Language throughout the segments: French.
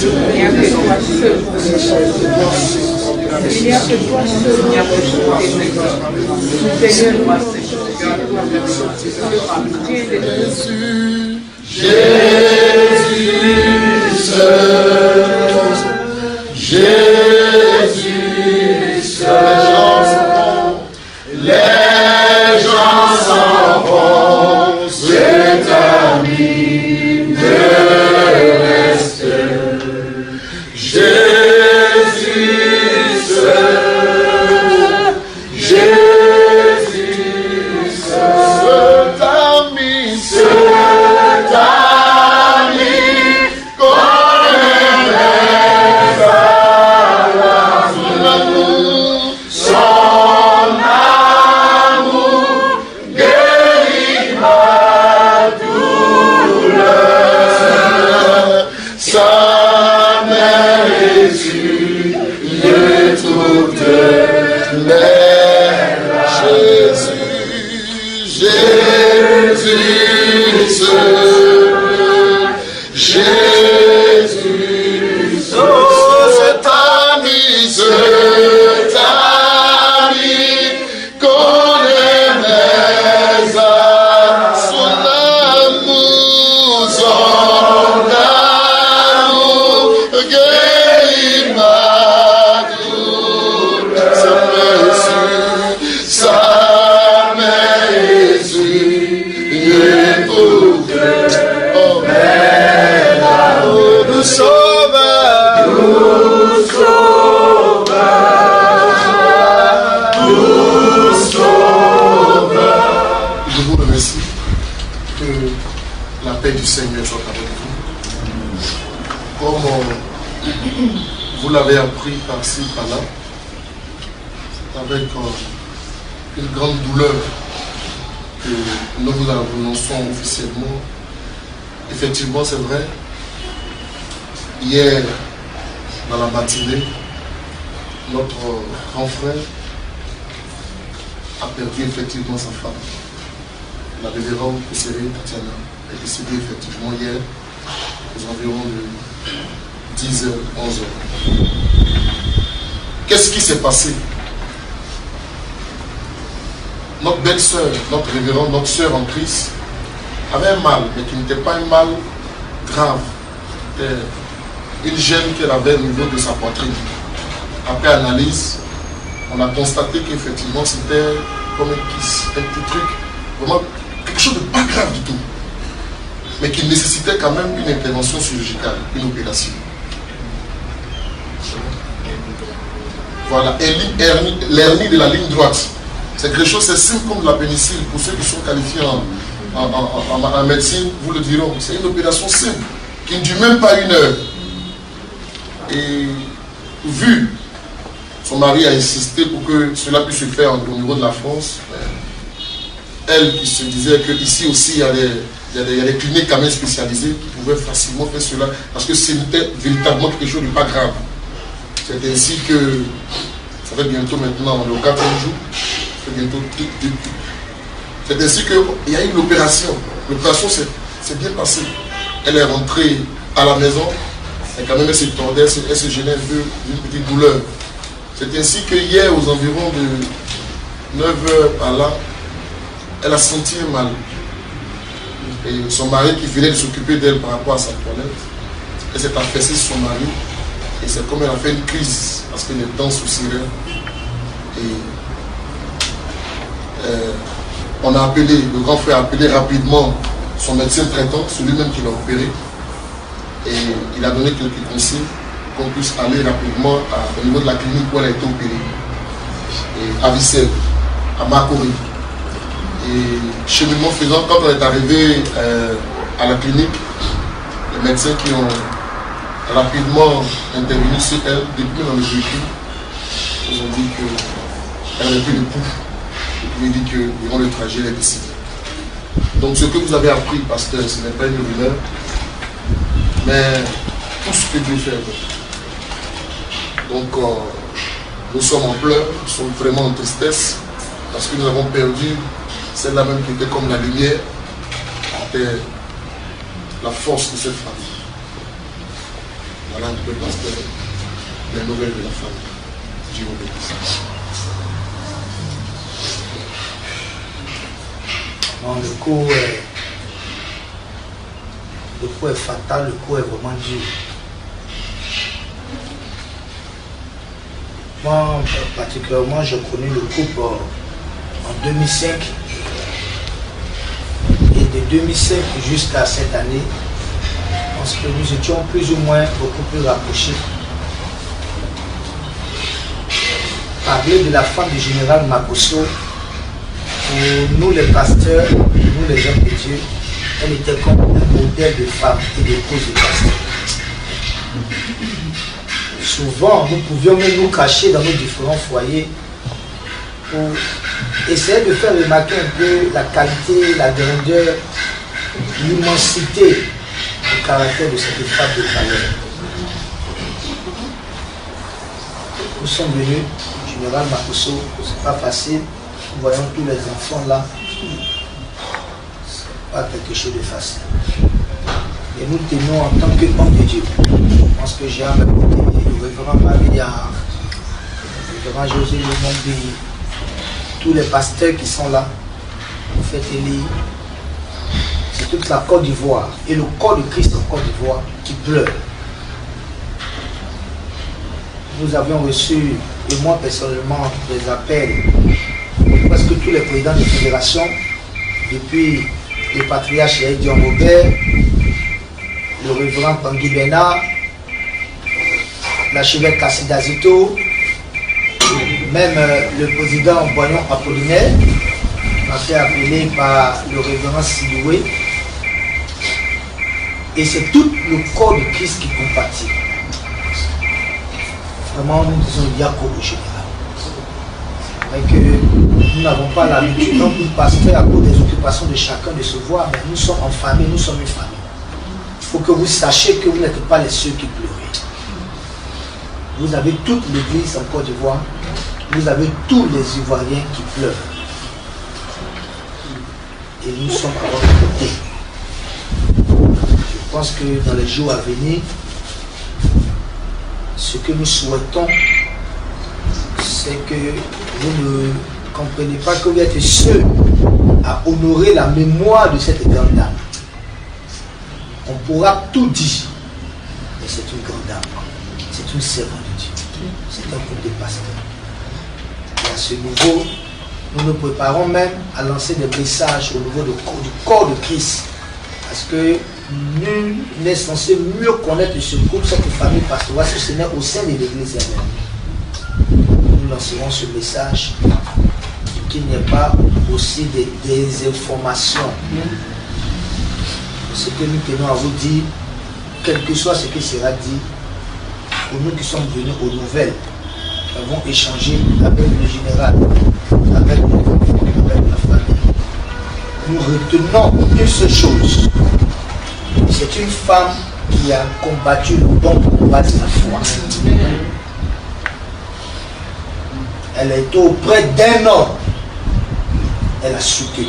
Il n'y a que toi seul. Il n'y a que toi seul. Il n'y a que toi seul. Seigneur, moi, Jésus seul. Les gens s'en vont, c'est ami de reste. Jésus seul, Jésus seul, cet ami qu'on aimait à son amour, guérit ma douleur. Sa mère Jésus de toutes les Jésus seul, Jésus seul, oh, cet ami qu'on aimait à son amour guérit ma douleur. Sa mère Jésus, oh, nous sauveur, je vous remercie. Que la paix du Seigneur soit avec vous. Comme vous l'avez appris par-ci, par-là, avec une grande douleur que nous vous annonçons officiellement. Effectivement, c'est vrai. Hier, dans la matinée, notre grand frère a perdu effectivement sa femme. La révérende Pousséré Tatiana est décédée effectivement hier aux environs de 10h, 11h. Qu'est-ce qui s'est passé? Notre belle-sœur, notre révérende, notre sœur en Christ avait un mal, mais qui n'était pas un mal grave. C'était une gêne qu'elle avait au niveau de sa poitrine. Après analyse, on a constaté qu'effectivement c'était comme un petit truc, vraiment quelque chose de pas grave du tout, mais qui nécessitait quand même une intervention chirurgicale, une opération. Voilà, l'hernie de la ligne droite. C'est quelque chose, c'est simple comme de la pénicilline. Pour ceux qui sont qualifiés en médecine, vous le diront. C'est une opération simple, qui ne dure même pas 1 heure. Et vu, son mari a insisté pour que cela puisse se faire au niveau de la France. Elle qui se disait qu'ici aussi il y a des cliniques quand même spécialisées qui pouvaient facilement faire cela, parce que c'était véritablement quelque chose de pas grave. C'est ainsi que, ça fait bientôt maintenant le 4e jour, bientôt c'est ainsi qu'il y a eu l'opération. L'opération s'est bien passée. Elle est rentrée à la maison, et quand même elle se tordait, elle se gênait un peu d'une petite douleur. C'est ainsi que hier, aux environs de 9h par là, elle a senti un mal. Et son mari qui venait de s'occuper d'elle par rapport à sa toilette, elle s'est affaissée sur son mari. Et c'est comme elle a fait une crise, parce que les dents souciraient. Et on a appelé, le grand frère a appelé rapidement son médecin traitant, celui-même qui l'a opéré. Et il a donné quelques conseils qu'on puisse aller rapidement au niveau de la clinique où elle a été opérée. Et à Vissel, à Makori. Et cheminement faisant, quand on est arrivé à la clinique, les médecins qui ont rapidement intervenu sur elle, depuis dans le véhicule, ils ont dit qu'elle avait plus de pouls. Ils ont dit que durant le trajet, elle est décédée. Donc ce que vous avez appris, pasteur, ce n'est pas une rumeur, mais tout ce que Dieu fait. Donc nous sommes en pleurs, nous sommes vraiment en tristesse, parce que nous avons perdu celle-là même qui était comme la lumière, qui était la force de cette femme. Voilà un peu, pasteur, les nouvelles de la famille. Dieu vous bénisse. Non, le coup est fatal, le coup est vraiment dur. Moi, particulièrement, je connais le couple en 2005. Et de 2005 jusqu'à cette année, parce que nous étions plus ou moins beaucoup plus rapprochés. Parler de la femme du général Makosso, pour nous les pasteurs, nous les hommes de Dieu, elle était comme un modèle de femme et d'épouse de pasteur. Souvent, nous pouvions même nous cacher dans nos différents foyers pour essayer de faire remarquer un peu la qualité, la grandeur, l'immensité du caractère de cette femme de valeur. Nous sommes venus, général Makosso, c'est pas facile, nous voyons tous les enfants là, c'est pas quelque chose de facile. Et nous tenons en tant qu'homme de Dieu. Je pense que j'ai à me côté le révérend Maria, le révérend José Lumombi, tous les pasteurs qui sont là, le prophète Élie, c'est toute la Côte d'Ivoire et le corps de Christ en Côte d'Ivoire qui pleure. Nous avions reçu, et moi personnellement, des appels de presque tous les présidents de fédération, depuis le patriarche Dion Robert, le révérend Pangui Bena, l'archevêque Kassida Zito, même le président Boyon Apollinaire, m'a fait appeler par le révérend Siloué. Et c'est tout le corps de Christ qui compatit. Vraiment, nous disons Yako au général. Et que nous n'avons pas l'habitude, non plus pasteur, à cause des occupations de chacun de se voir, mais nous sommes en famille, nous sommes une famille. Il faut que vous sachiez que vous n'êtes pas les seuls qui pleurent. Vous avez toute l'église en Côte d'Ivoire, vous avez tous les Ivoiriens qui pleurent. Et nous sommes à votre côté. Je pense que dans les jours à venir, ce que nous souhaitons, c'est que vous ne comprenez pas que vous êtes seuls à honorer la mémoire de cette grande dame. On pourra tout dire, mais c'est une grande dame, c'est une servante de Dieu, c'est un groupe de pasteurs. Et à ce niveau, nous nous préparons même à lancer des messages au niveau du corps de Christ, parce que nul n'est censé mieux connaître ce groupe, cette famille pastorale, si ce n'est au sein de l'église elle-même. Nous lancerons ce message, qu'il n'y ait pas aussi des informations. Ce que nous tenons à vous dire, quel que soit ce qui sera dit, pour nous qui sommes venus aux nouvelles, nous avons échangé avec le général, avec nos enfants, avec la famille. Nous retenons une seule chose. C'est une femme qui a combattu le bon combat de la foi. Elle a été auprès d'un homme. Elle a soutenu.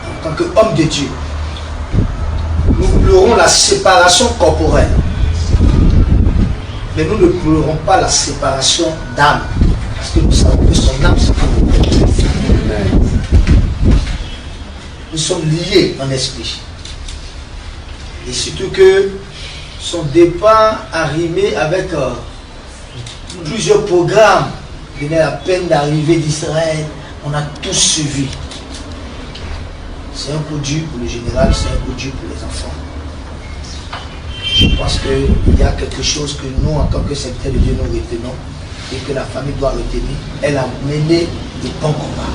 En tant qu'homme de Dieu, nous pleurons la séparation corporelle. Mais nous ne pleurons pas la séparation d'âme. Parce que nous savons que son âme, c'est pour nous. Nous sommes liés en esprit. Et surtout que son départ arrivé avec plusieurs programmes. Il venait à peine d'arriver d'Israël. On a tous suivi. C'est un coup dur pour le général, c'est un coup dur pour les enfants. Je pense qu'il y a quelque chose que nous, en tant que serviteurs de Dieu, nous retenons et que la famille doit retenir. Elle a mené de bons combats.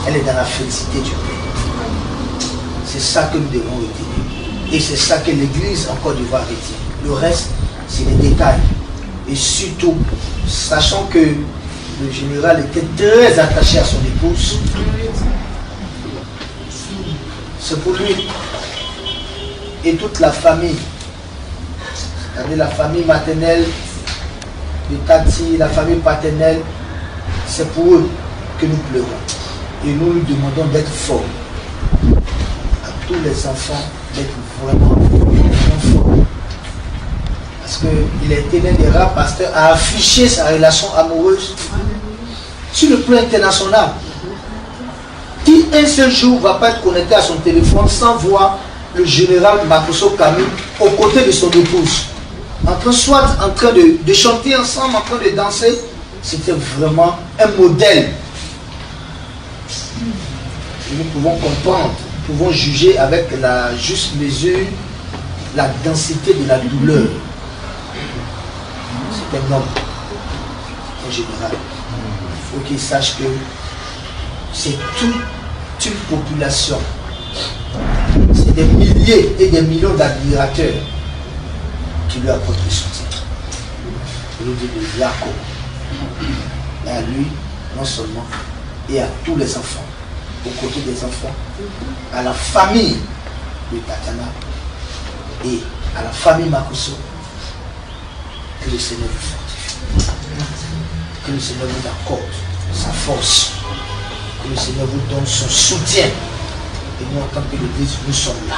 Elle est dans la félicité du Père. C'est ça que nous devons retenir. Et c'est ça que l'Église en Côte d'Ivoire retient. Le reste, c'est les détails. Et surtout, sachant que le général était très attaché à son épouse, c'est pour lui et toute la famille, c'est-à-dire la famille maternelle de Tati, la famille paternelle, c'est pour eux que nous pleurons. Et nous lui demandons d'être forts. À tous les enfants, d'être vraiment forts. parce qu'il a été l'un des rares pasteurs à afficher sa relation amoureuse sur le plan international. Qui un seul jour ne va pas être connecté à son téléphone sans voir le général Makosso Camille aux côtés de son épouse, soit en train de chanter ensemble, en train de danser. C'était vraiment un modèle. Et nous pouvons comprendre, nous pouvons juger avec la juste mesure la densité de la douleur. C'est un homme en général. Il faut qu'il sache que c'est toute une population. C'est des milliers et des millions d'admirateurs qui lui apportent le soutien. Il nous dit de Jacob. Et à lui, non seulement, et à tous les enfants, aux côtés des enfants, à la famille de Tatiana et à la famille Makosso, que le Seigneur vous fortifie, que le Seigneur vous accorde sa force, que le Seigneur vous donne son soutien. Et nous, en tant que l'Église, nous sommes là.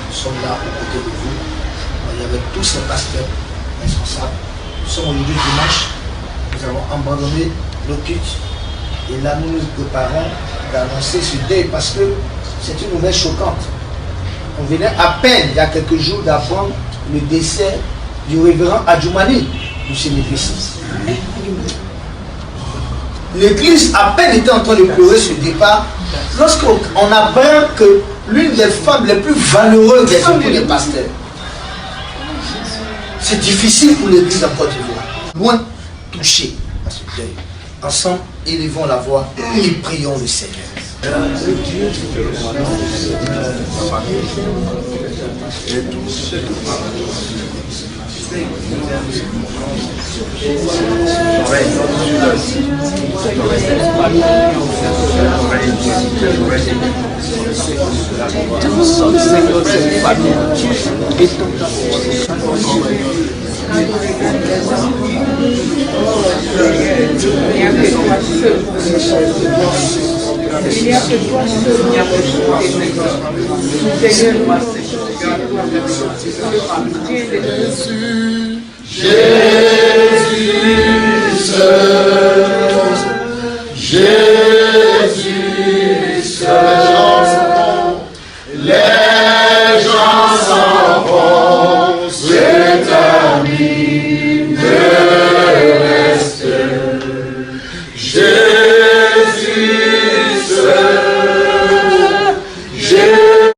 Nous sommes là aux côtés de vous. Il y avait tous ces pasteurs responsables. Nous sommes aujourd'hui dimanche. Nous avons abandonné nos cultes. Et là, nous nous préparons d'annoncer ce deuil parce que c'est une nouvelle choquante. On venait à peine, il y a quelques jours, d'apprendre le décès du révérend Adjoumani, du CNPC. L'Église à peine était en train de pleurer ce départ lorsqu'on apprend que l'une des femmes les plus valeureuses des époux des pasteurs. C'est difficile pour l'Église en Côte d'Ivoire. Loin touché à ce deuil. Ensemble, élevons la voix et prions le Seigneur. Il n'y a que toi seul qui as rejeté mes Seigneur, moi, Seigneur, Jésus.